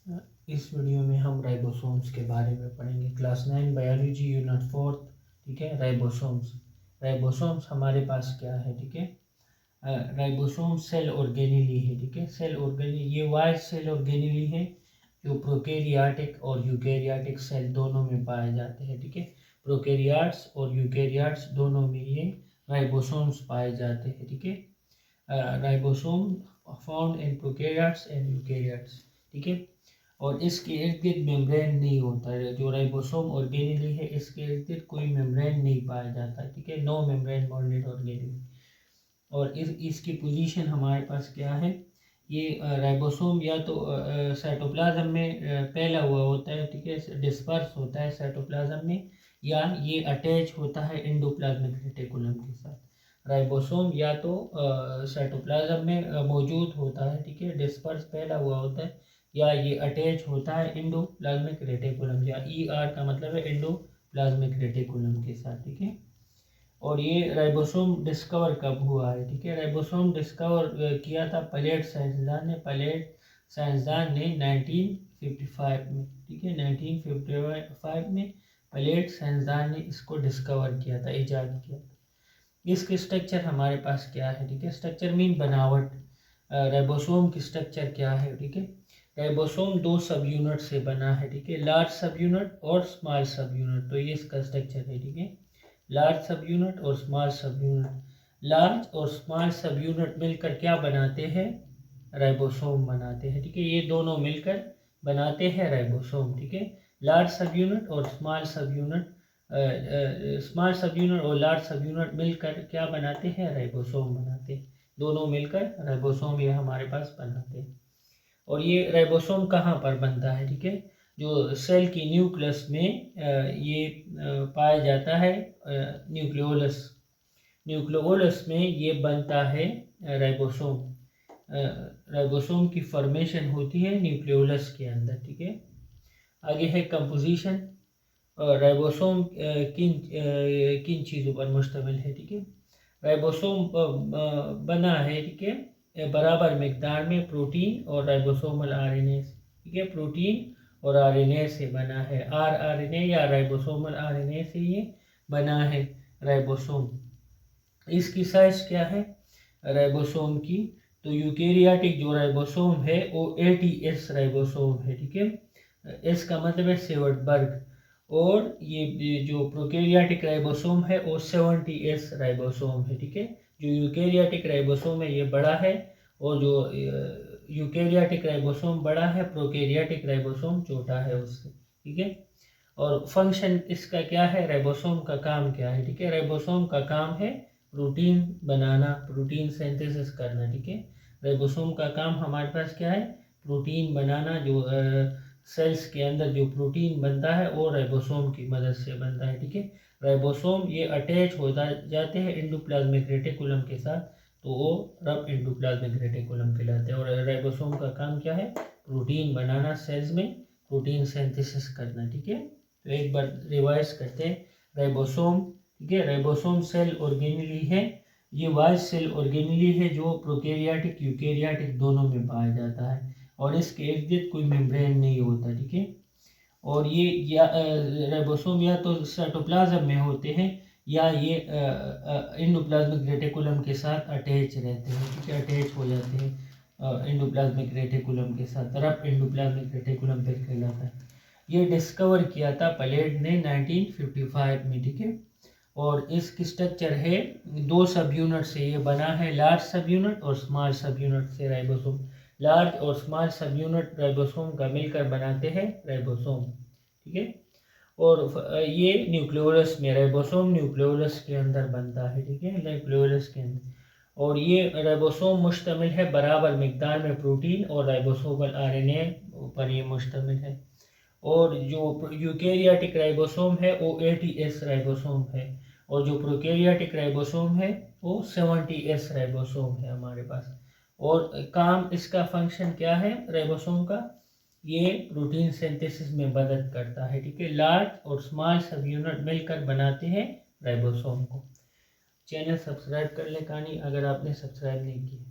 इस वीडियो में हम राइबोसोम्स के बारे में पढ़ेंगे। क्लास 9 बायोलॉजी यूनिट 4, ठीक है। राइबोसोम्स हमारे पास क्या है, ठीक है। राइबोसोम सेल ऑर्गेनेली है, ठीक है। सेल ऑर्गेनेली, ये वाइड सेल ऑर्गेनेली है जो प्रोकैरियोटिक और यूकैरियोटिक सेल दोनों में पाए जाते हैं, ठीक है। प्रोकैरियोट्स और यूकैरियोट्स दोनों में ये राइबोसोम्स पाए जाते हैं, ठीक है। Ribosome found in prokaryotes and eukaryotes, ठीक है। और इसके इर्द गिर्द मेम्ब्रेन नहीं होता है। जो राइबोसोम ऑर्गेनेली है इसके इर्द गिर्द कोई मेम्ब्रेन नहीं पाया जाता, ठीक है। No membrane bonded organelle. और इसकी पोजीशन हमारे पास क्या है, ये राइबोसोम या तो साइटोप्लाज्म में फैला हुआ होता है, ठीक है, डिस्पर्स होता है साइटोप्लाज्म में, या ये अटैच होता है एंडोप्लाज्मिक रेटिकुलम के साथ। राइबोसोम या तो साइटोप्लाज्म में मौजूद होता है, ठीक है, डिस्पर्स फैला हुआ होता है, या ये अटैच होता है एंडोप्लाज्मिक रेटिकुलम, या ER का मतलब है एंडोप्लाज्मिक रेटिकुलम के साथ, ठीक है। और ये राइबोसोम डिस्कवर कब हुआ है, ठीक है। राइबोसोम डिस्कवर किया था पलेट साइंसदान ने 1955 में, ठीक है। 1955 में पलेट साइंसदान ने इसको डिस्कवर किया था, ईजाद किया था। इसकी स्ट्रक्चर हमारे पास क्या है, ठीक है। स्ट्रक्चर मीन बनावट। राइबोसोम की स्ट्रक्चर क्या है, ठीक है। राइबोसोम दो सब यूनिट से बना है, ठीक है, लार्ज सब यूनिट और स्मॉल सब यूनिट। तो ये इसका स्ट्रक्चर है, ठीक है। लार्ज सब यूनिट और स्मॉल सब यूनिट। लार्ज और स्मॉल सब यूनिट मिलकर क्या बनाते हैं, राइबोसोम बनाते हैं, ठीक है। ये दोनों मिलकर बनाते हैं राइबोसोम, ठीक है। लार्ज सब यूनिट और स्मॉल सब यूनिट, स्मॉल सब यूनिट और लार्ज सब यूनिट मिलकर क्या बनाते हैं, राइबोसोम बनाते हैं। दोनों मिलकर राइबोसोम ये हमारे पास बनाते हैं। और ये राइबोसोम कहाँ पर बनता है, ठीक है, जो सेल की न्यूक्लियस में ये पाया जाता है, न्यूक्लियोलस में ये बनता है राइबोसोम। राइबोसोम की फॉर्मेशन होती है न्यूक्लियोलस के अंदर, ठीक है। आगे है कंपोजिशन। राइबोसोम किन चीज़ों पर मुश्तमिल है, ठीक है। राइबोसोम बना है, ठीक है, बराबर मिकदार में प्रोटीन और राइबोसोमल RNA, ठीक है। प्रोटीन और RNA से बना है, RNA या राइबोसोमल RNA से ये बना है राइबोसोम। इसकी साइज क्या है राइबोसोम की, तो यूकेरियोटिक जो राइबोसोम है वो 80S राइबोसोम है, ठीक है। एस का मतलब है सेवर्टबर्ग। और ये जो प्रोकैरियोटिक राइबोसोम है वो 70S राइबोसोम है, ठीक है। जो यूकेरियोटिक राइबोसोम है ये बड़ा है, और जो यूकेरियोटिक राइबोसोम बड़ा है, प्रोकैरियोटिक राइबोसोम छोटा है उससे, ठीक है। और फंक्शन इसका क्या है, राइबोसोम का काम क्या है, ठीक है। राइबोसोम का काम है प्रोटीन बनाना, प्रोटीन सिंथेसिस करना, ठीक है। राइबोसोम का काम हमारे पास क्या है, प्रोटीन बनाना। जो सेल्स के अंदर जो प्रोटीन बनता है वो राइबोसोम की मदद से बनता है, ठीक है। राइबोसोम ये अटैच हो जाते हैं एंडोप्लाज्मिक रेटिकुलम के साथ, तो वो रब एंडोप्लाज्मिक रेटिकुलम कहलाते हैं। और राइबोसोम का काम क्या है, प्रोटीन बनाना, सेल्स में प्रोटीन सिंथेसिस करना, ठीक है। तो एक बार रिवाइज करते हैं। राइबोसोम, ठीक है, राइबोसोम सेल ऑर्गेनेली है। ये वाइड सेल ऑर्गेनेली है जो प्रोकैरियोटिक यूकैरियोटिक दोनों में पाया जाता है, और इसके इर्द गिर्द कोई मेम्ब्रेन नहीं होता, ठीक है। और ये या राइबोसोम या तो साइटोप्लाज्म में होते हैं, या ये एंडोप्लाज्मिक रेटिकुलम के साथ अटैच रहते हैं, ठीक है, अटैच हो जाते हैं एंडोप्लाज्मिक रेटिकुलम के साथ। तरफ एंडोप्लाज्मिक रेटिकुलम पे कहलाता है। ये डिस्कवर किया था पलेट ने 1955 में, ठीक है। और इसकी स्ट्रक्चर है दो सब यूनिट से ये बना है, लार्ज सब यूनिट और स्मॉल सब यूनिट से राइबोसोम। लार्ज और स्मॉल सब यूनिट राइबोसोम का मिलकर बनाते हैं राइबोसोम, ठीक है। और ये न्यूक्लियोलस में, राइबोसोम न्यूक्लियोलस के अंदर बनता है, ठीक है, न्यूक्लियोलस के अंदर। और ये राइबोसोम मुश्तमिल है बराबर मिकदार में प्रोटीन और राइबोसोमल RNA पर ये मुश्तमिल है। और जो यूकैरियोटिक राइबोसोम है वो 80S राइबोसोम है, और जो प्रोकैरियोटिक राइबोसोम है वो 70S राइबोसोम है हमारे पास। और काम इसका फंक्शन क्या है राइबोसोम का, ये प्रोटीन सिंथेसिस में मदद करता है, ठीक है। लार्ज और स्मॉल सब यूनिट मिलकर बनाते हैं राइबोसोम को। चैनल सब्सक्राइब कर ले कहानी अगर आपने सब्सक्राइब नहीं किया।